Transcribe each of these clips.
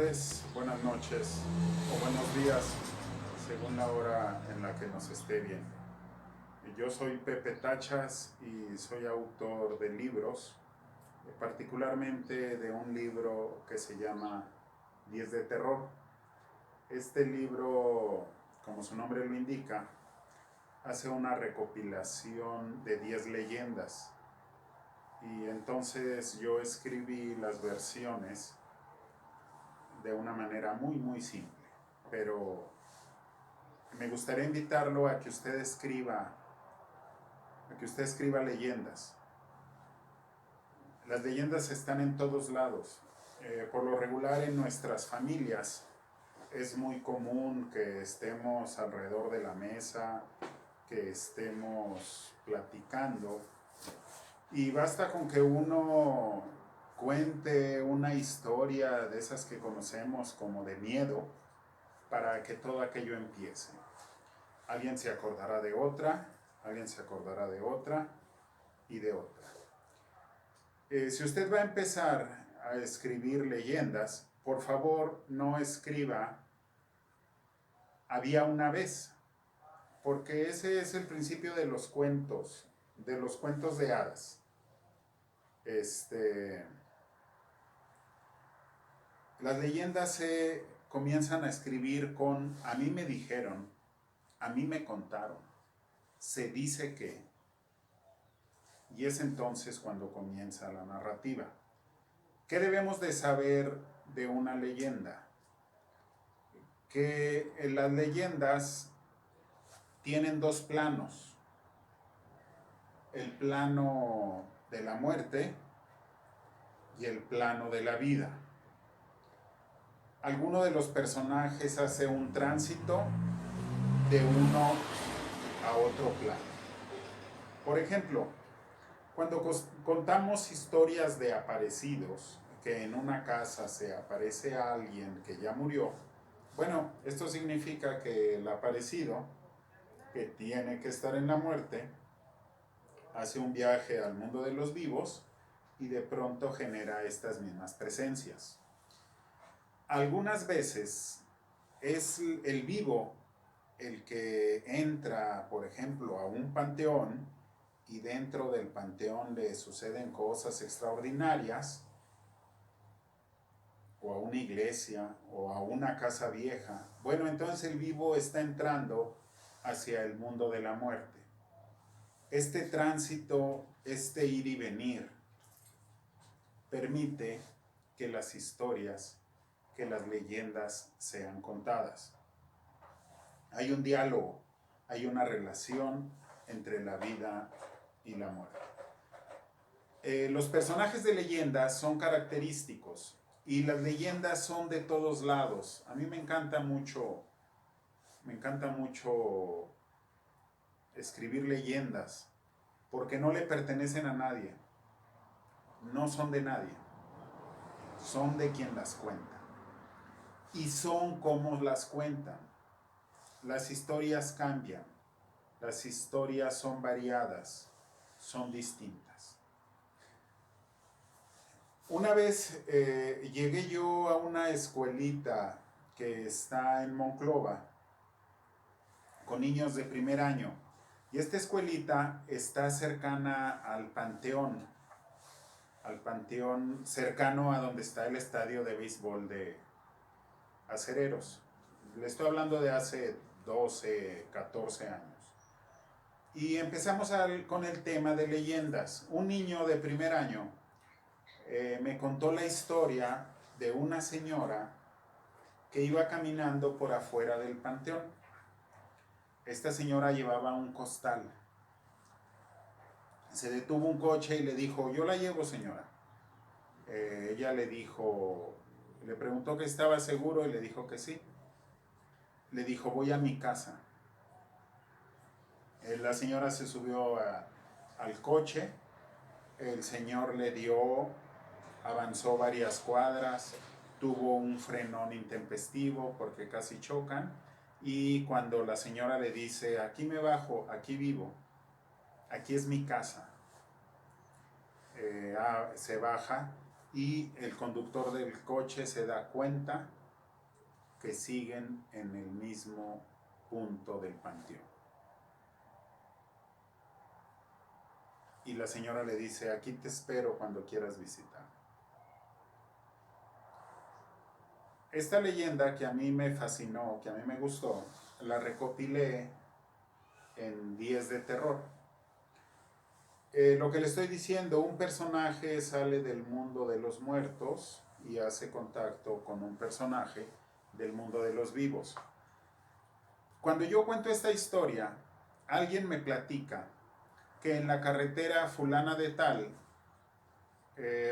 tardes, buenas noches o buenos días, según la hora en la que nos esté viendo. Yo soy Pepe Tachas y soy autor de libros, particularmente de un libro que se llama 10 de terror. Este libro, como su nombre lo indica, hace una recopilación de 10 leyendas. Y entonces yo escribí las versiones de una manera muy simple, pero me gustaría invitarlo a que usted escriba leyendas. Las leyendas están en todos lados. Por lo regular en nuestras familias es muy común que estemos alrededor de la mesa, que estemos platicando, y basta con que uno cuente una historia de esas que conocemos como de miedo para que todo aquello empiece. Alguien se acordará de otra, alguien se acordará de otra y de otra. Si usted va a empezar a escribir leyendas, por favor no escriba había una vez, porque ese es el principio de los cuentos de hadas. Las leyendas se comienzan a escribir con a mí me dijeron, a mí me contaron, se dice que, y es entonces cuando comienza la narrativa. ¿Qué debemos de saber de una leyenda? Que las leyendas tienen dos planos: el plano de la muerte y el plano de la vida. Alguno de los personajes hace un tránsito de uno a otro plano. Por ejemplo, cuando contamos historias de aparecidos, que en una casa se aparece a alguien que ya murió, bueno, esto significa que el aparecido, que tiene que estar en la muerte, hace un viaje al mundo de los vivos y de pronto genera estas mismas presencias. Algunas veces es el vivo el que entra, por ejemplo, a un panteón y dentro del panteón le suceden cosas extraordinarias, o a una iglesia, o a una casa vieja. Bueno, entonces el vivo está entrando hacia el mundo de la muerte. Este tránsito, este ir y venir, permite que las historias, que las leyendas sean contadas. Hay un diálogo, hay una relación entre la vida y la muerte. Los personajes de leyendas son característicos y las leyendas son de todos lados. A mí me encanta mucho escribir leyendas porque no le pertenecen a nadie, no son de nadie, son de quien las cuenta y son como las cuentan. Las historias cambian, las historias son variadas, son distintas. Una vez llegué yo a una escuelita que está en Monclova con niños de primer año, y esta escuelita está cercana al panteón cercano a donde está el estadio de béisbol de Acereros. Le estoy hablando de hace 12, 14 años. Y empezamos con el tema de leyendas. Un niño de primer año me contó la historia de una señora que iba caminando por afuera del panteón. Esta señora llevaba un costal. Se detuvo un coche y le dijo, yo la llevo, señora. Ella le preguntó que estaba seguro y le dijo que sí. Le dijo, voy a mi casa. La señora se subió al coche, el señor avanzó varias cuadras, tuvo un frenón intempestivo porque casi chocan, y cuando la señora le dice, aquí me bajo, aquí vivo, aquí es mi casa, se baja y el conductor del coche se da cuenta que siguen en el mismo punto del panteón. Y la señora le dice, aquí te espero cuando quieras visitar. Esta leyenda que a mí me fascinó, que a mí me gustó, la recopilé en 10 de terror. Lo que le estoy diciendo, un personaje sale del mundo de los muertos y hace contacto con un personaje del mundo de los vivos. Cuando yo cuento esta historia, alguien me platica que en la carretera fulana de tal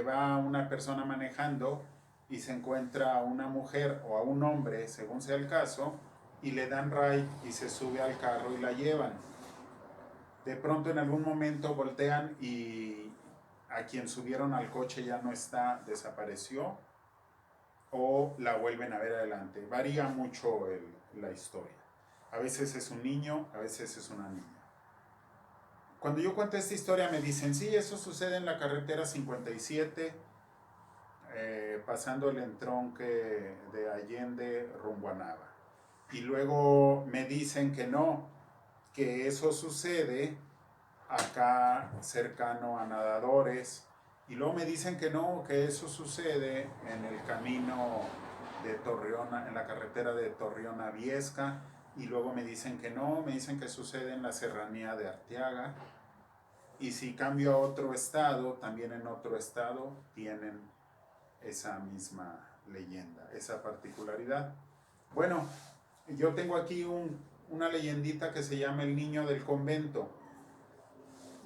va una persona manejando y se encuentra a una mujer o a un hombre, según sea el caso, y le dan ride y se sube al carro y la llevan. De pronto en algún momento voltean y a quien subieron al coche ya no está, desapareció, o la vuelven a ver adelante. Varía mucho la historia. A veces es un niño, a veces es una niña. Cuando yo cuento esta historia me dicen, sí, eso sucede en la carretera 57, pasando el entronque de Allende rumbo a Nava. Y luego me dicen que no, que eso sucede acá cercano a Nadadores. Y luego me dicen que no, que eso sucede en el camino de Torreón, en la carretera de Torreón a Viesca. Y luego me dicen que no, me dicen que sucede en la serranía de Arteaga. Y si cambio a otro estado, también en otro estado tienen esa misma leyenda, esa particularidad. Bueno, yo tengo aquí una leyendita que se llama El Niño del Convento.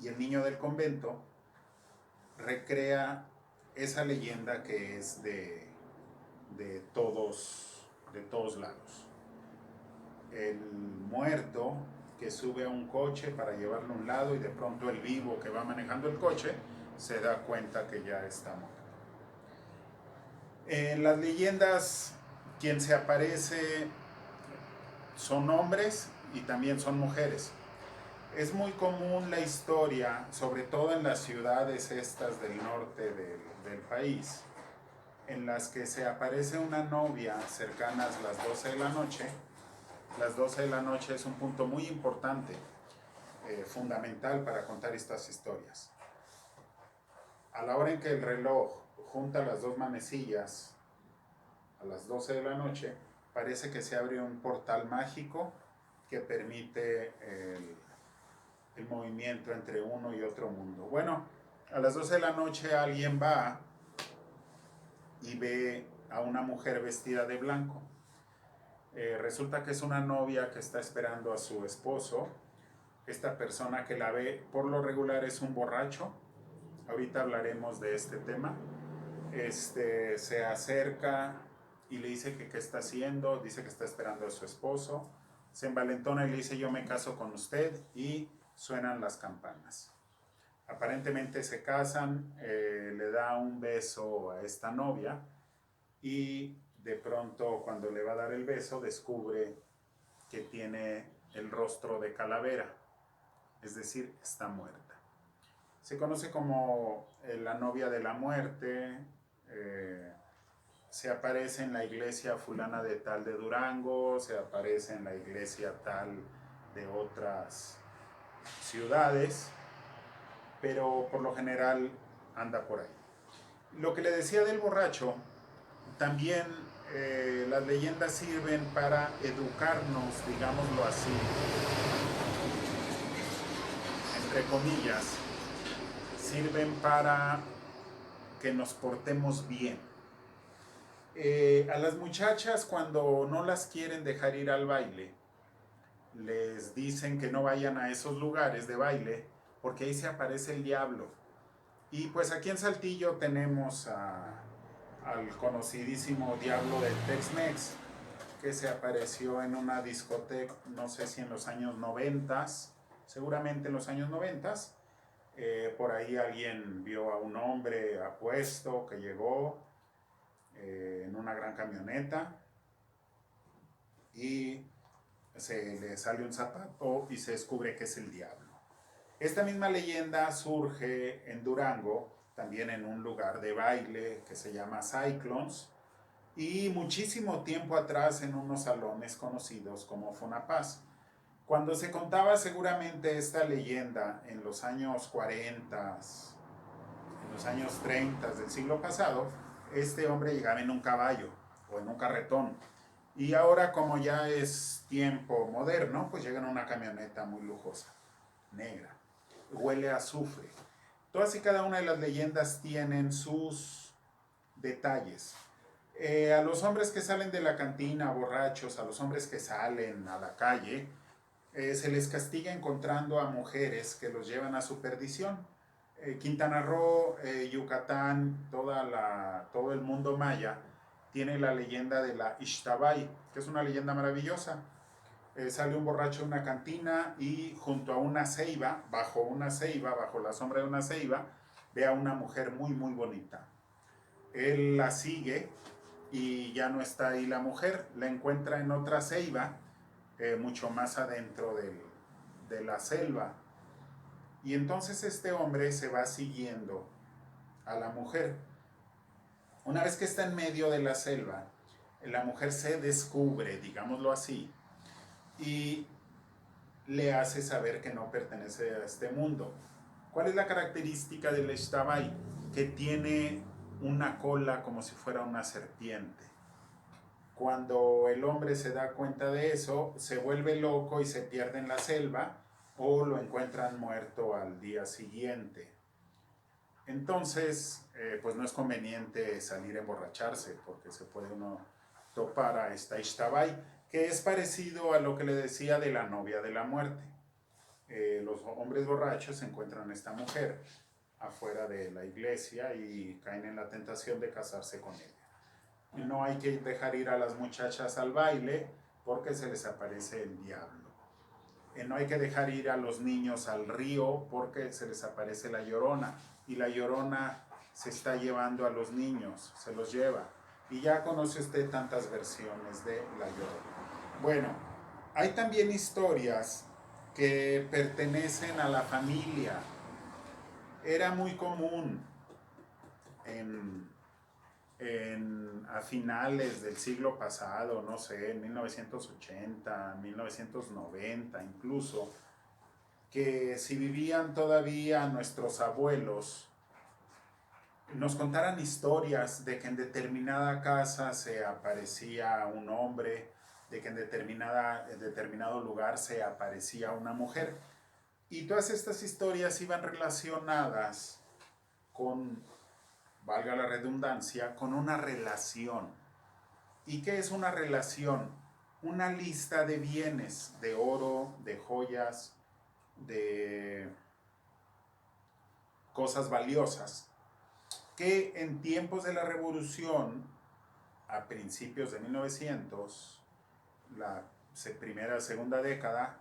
Y el Niño del Convento recrea esa leyenda que es de todos lados. El muerto que sube a un coche para llevarlo a un lado y de pronto el vivo que va manejando el coche se da cuenta que ya está muerto. En las leyendas, quien se aparece son hombres y también son mujeres. Es muy común la historia, sobre todo en las ciudades estas del norte del país, en las que se aparece una novia cercanas las 12 de la noche. Las 12 de la noche es un punto muy importante, fundamental para contar estas historias. A la hora en que el reloj junta las dos manecillas, a las 12 de la noche, parece que se abre un portal mágico que permite el movimiento entre uno y otro mundo. Bueno, a las 12 de la noche alguien va y ve a una mujer vestida de blanco. Resulta que es una novia que está esperando a su esposo. Esta persona que la ve por lo regular es un borracho. Ahorita hablaremos de este tema. Se acerca y le dice que qué está haciendo, dice que está esperando a su esposo. Se envalentona y le dice, yo me caso con usted, y suenan las campanas. Aparentemente se casan, le da un beso a esta novia y de pronto cuando le va a dar el beso descubre que tiene el rostro de calavera, es decir, está muerta. Se conoce como la novia de la muerte. Se aparece en la iglesia fulana de tal de Durango, se aparece en la iglesia tal de otras ciudades, pero por lo general anda por ahí. Lo que le decía del borracho, también las leyendas sirven para educarnos, digámoslo así, entre comillas, sirven para que nos portemos bien. A las muchachas, cuando no las quieren dejar ir al baile, les dicen que no vayan a esos lugares de baile porque ahí se aparece el diablo. Y pues aquí en Saltillo tenemos al conocidísimo diablo del Tex-Mex, que se apareció en una discoteca, no sé si en los años 90, seguramente en los años 90. Por ahí alguien vio a un hombre apuesto que llegó en una gran camioneta y se le sale un zapato y se descubre que es el diablo. Esta misma leyenda surge en Durango también en un lugar de baile que se llama Cyclones, y muchísimo tiempo atrás en unos salones conocidos como Funapaz. Cuando se contaba seguramente esta leyenda en los años 40, en los años 30 del siglo pasado, este hombre llegaba en un caballo o en un carretón. Y ahora, como ya es tiempo moderno, pues llega en una camioneta muy lujosa, negra, huele a azufre. Todas y cada una de las leyendas tienen sus detalles. A los hombres que salen de la cantina borrachos, a los hombres que salen a la calle, se les castiga encontrando a mujeres que los llevan a su perdición. Quintana Roo, Yucatán, todo el mundo maya tiene la leyenda de la Ixtabay, que es una leyenda maravillosa. Sale un borracho de una cantina y junto a una ceiba, bajo la sombra de una ceiba, ve a una mujer muy muy bonita. Él la sigue y ya no está ahí la mujer, la encuentra en otra ceiba, mucho más adentro de la selva. Y entonces este hombre se va siguiendo a la mujer. Una vez que está en medio de la selva, la mujer se descubre, digámoslo así, y le hace saber que no pertenece a este mundo. ¿Cuál es la característica del Ixtabay? Que tiene una cola como si fuera una serpiente. Cuando el hombre se da cuenta de eso, se vuelve loco y se pierde en la selva o lo encuentran muerto al día siguiente. Entonces, pues no es conveniente salir a emborracharse porque se puede uno topar a esta Ixtabay, que es parecido a lo que le decía de la novia de la muerte. Los hombres borrachos encuentran a esta mujer afuera de la iglesia y caen en la tentación de casarse con ella. No hay que dejar ir a las muchachas al baile porque se les aparece el diablo. No hay que dejar ir a los niños al río porque se les aparece la Llorona. Y la Llorona se está llevando a los niños, se los lleva. Y ya conoce usted tantas versiones de la Llorona. Bueno, hay también historias que pertenecen a la familia. Era muy común a finales del siglo pasado, no sé, en 1980, 1990 incluso, que si vivían todavía nuestros abuelos, nos contaran historias de que en determinada casa se aparecía un hombre, de que en determinado lugar se aparecía una mujer. Y todas estas historias iban relacionadas con, valga la redundancia, con una relación. ¿Y qué es una relación? Una lista de bienes, de oro, de joyas, de cosas valiosas, que en tiempos de la Revolución, a principios de 1900, la segunda década,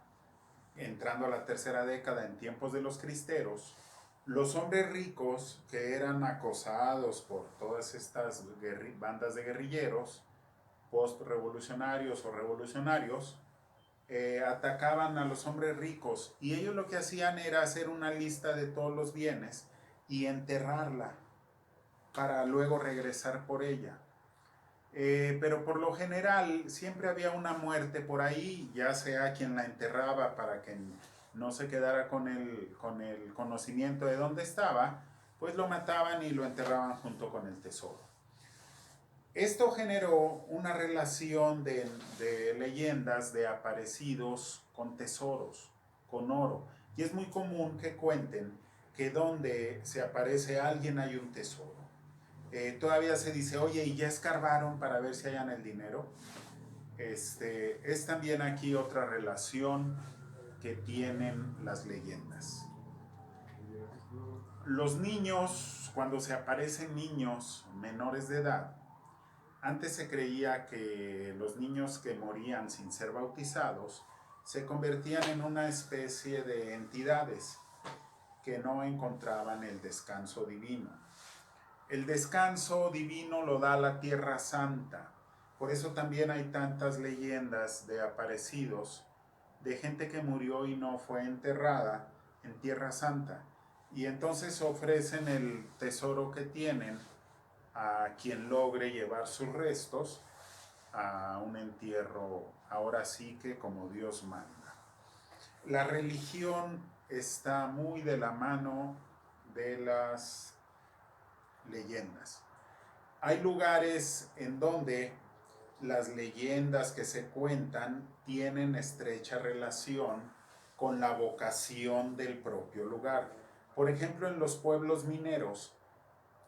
entrando a la tercera década en tiempos de los cristeros, los hombres ricos que eran acosados por todas estas bandas de guerrilleros, post-revolucionarios o revolucionarios, atacaban a los hombres ricos y ellos lo que hacían era hacer una lista de todos los bienes y enterrarla para luego regresar por ella. Pero por lo general siempre había una muerte por ahí, ya sea quien la enterraba para que no se quedara con el conocimiento de dónde estaba, pues lo mataban y lo enterraban junto con el tesoro. Esto generó una relación de leyendas de aparecidos con tesoros, con oro. Y es muy común que cuenten que donde se aparece alguien hay un tesoro. Todavía se dice, oye, ¿y ya escarbaron para ver si hayan el dinero? Es también aquí otra relación que tienen las leyendas. Los niños, cuando se aparecen niños menores de edad, antes se creía que los niños que morían sin ser bautizados se convertían en una especie de entidades que no encontraban el descanso divino. El descanso divino lo da la Tierra Santa. Por eso también hay tantas leyendas de aparecidos, de gente que murió y no fue enterrada en Tierra Santa. Y entonces ofrecen el tesoro que tienen a quien logre llevar sus restos a un entierro, ahora sí que como Dios manda. La religión está muy de la mano de las leyendas. Hay lugares en donde las leyendas que se cuentan tienen estrecha relación con la vocación del propio lugar. Por ejemplo, en los pueblos mineros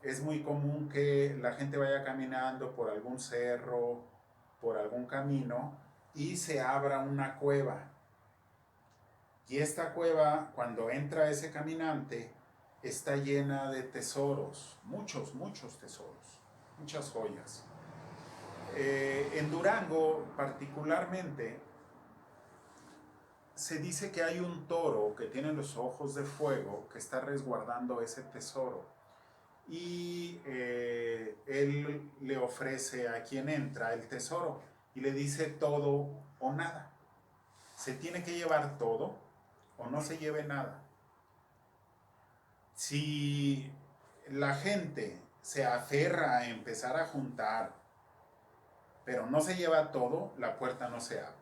es muy común que la gente vaya caminando por algún cerro, por algún camino y se abra una cueva. Y esta cueva, cuando entra ese caminante, está llena de tesoros, muchos, muchos tesoros, muchas joyas. En Durango, particularmente, se dice que hay un toro que tiene los ojos de fuego que está resguardando ese tesoro. Y él le ofrece a quien entra el tesoro y le dice todo o nada. Se tiene que llevar todo o no se lleve nada. Si la gente se aferra a empezar a juntar, pero no se lleva todo, la puerta no se abre.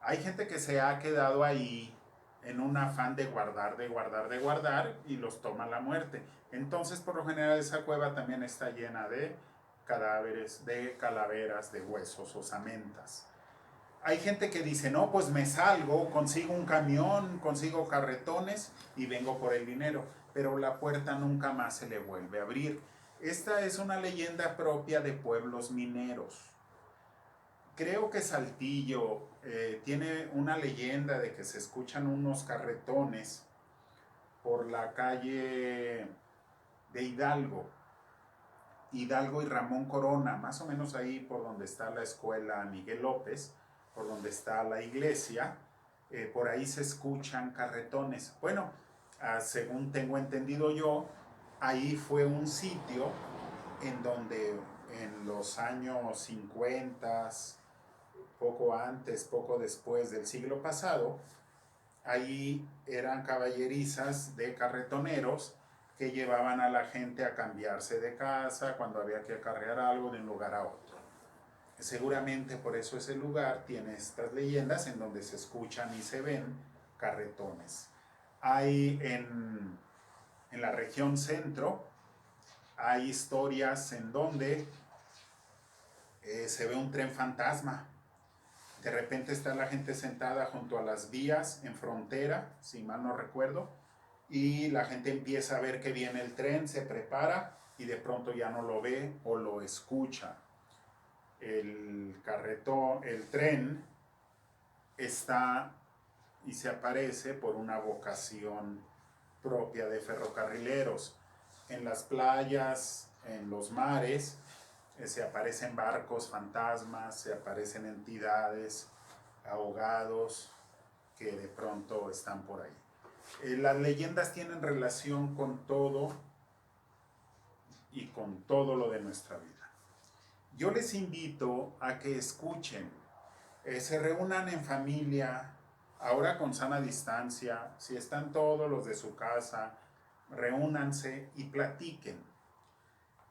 Hay gente que se ha quedado ahí en un afán de guardar, de guardar, de guardar y los toma la muerte. Entonces, por lo general, esa cueva también está llena de cadáveres, de calaveras, de huesos, osamentas. Hay gente que dice, no, pues me salgo, consigo un camión, consigo carretones y vengo por el dinero, pero la puerta nunca más se le vuelve a abrir. Esta es una leyenda propia de pueblos mineros. Creo que Saltillo tiene una leyenda de que se escuchan unos carretones por la calle de Hidalgo y Ramón Corona, más o menos ahí por donde está la escuela Miguel López, por donde está la iglesia, por ahí se escuchan carretones. Bueno, según tengo entendido yo, ahí fue un sitio en donde en los años 50, poco antes, poco después del siglo pasado, ahí eran caballerizas de carretoneros que llevaban a la gente a cambiarse de casa cuando había que acarrear algo de un lugar a otro. Seguramente por eso ese lugar tiene estas leyendas en donde se escuchan y se ven carretones. Hay en la región centro, hay historias en donde se ve un tren fantasma. De repente está la gente sentada junto a las vías en frontera, si mal no recuerdo, y la gente empieza a ver que viene el tren, se prepara y de pronto ya no lo ve o lo escucha. El carretón, el tren está y se aparece por una vocación propia de ferrocarrileros. En las playas, en los mares, se aparecen barcos fantasmas, se aparecen entidades, ahogados que de pronto están por ahí. Las leyendas tienen relación con todo y con todo lo de nuestra vida. Yo les invito a que escuchen, se reúnan en familia, ahora con sana distancia, si están todos los de su casa, reúnanse y platiquen.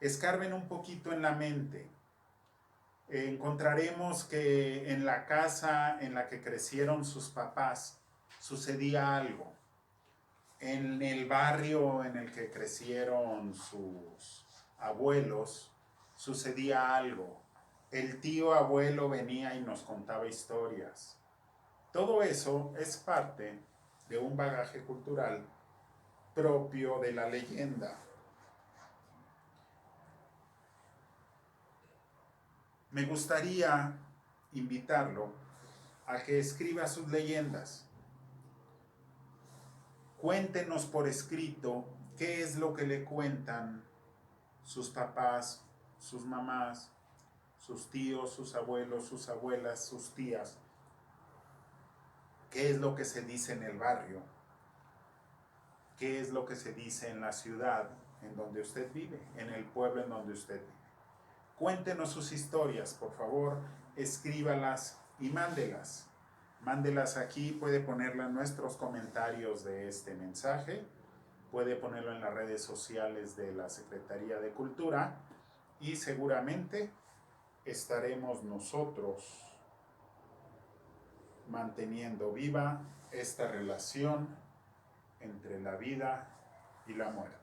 Escarben un poquito en la mente. Encontraremos que en la casa en la que crecieron sus papás sucedía algo. En el barrio en el que crecieron sus abuelos sucedía algo. El tío abuelo venía y nos contaba historias. Todo eso es parte de un bagaje cultural propio de la leyenda. Me gustaría invitarlo a que escriba sus leyendas. Cuéntenos por escrito qué es lo que le cuentan sus papás, sus mamás, sus tíos, sus abuelos, sus abuelas, sus tías. ¿Qué es lo que se dice en el barrio? ¿Qué es lo que se dice en la ciudad en donde usted vive, en el pueblo en donde usted vive? Cuéntenos sus historias, por favor, escríbalas y mándelas. Mándelas aquí, puede ponerla en nuestros comentarios de este mensaje, puede ponerlo en las redes sociales de la Secretaría de Cultura y seguramente estaremos nosotros manteniendo viva esta relación entre la vida y la muerte.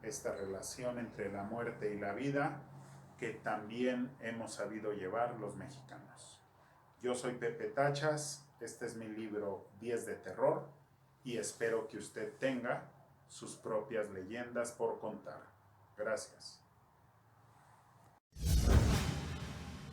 Esta relación entre la muerte y la vida que también hemos sabido llevar los mexicanos. Yo soy Pepe Tachas, este es mi libro 10 de terror y espero que usted tenga sus propias leyendas por contar. Gracias.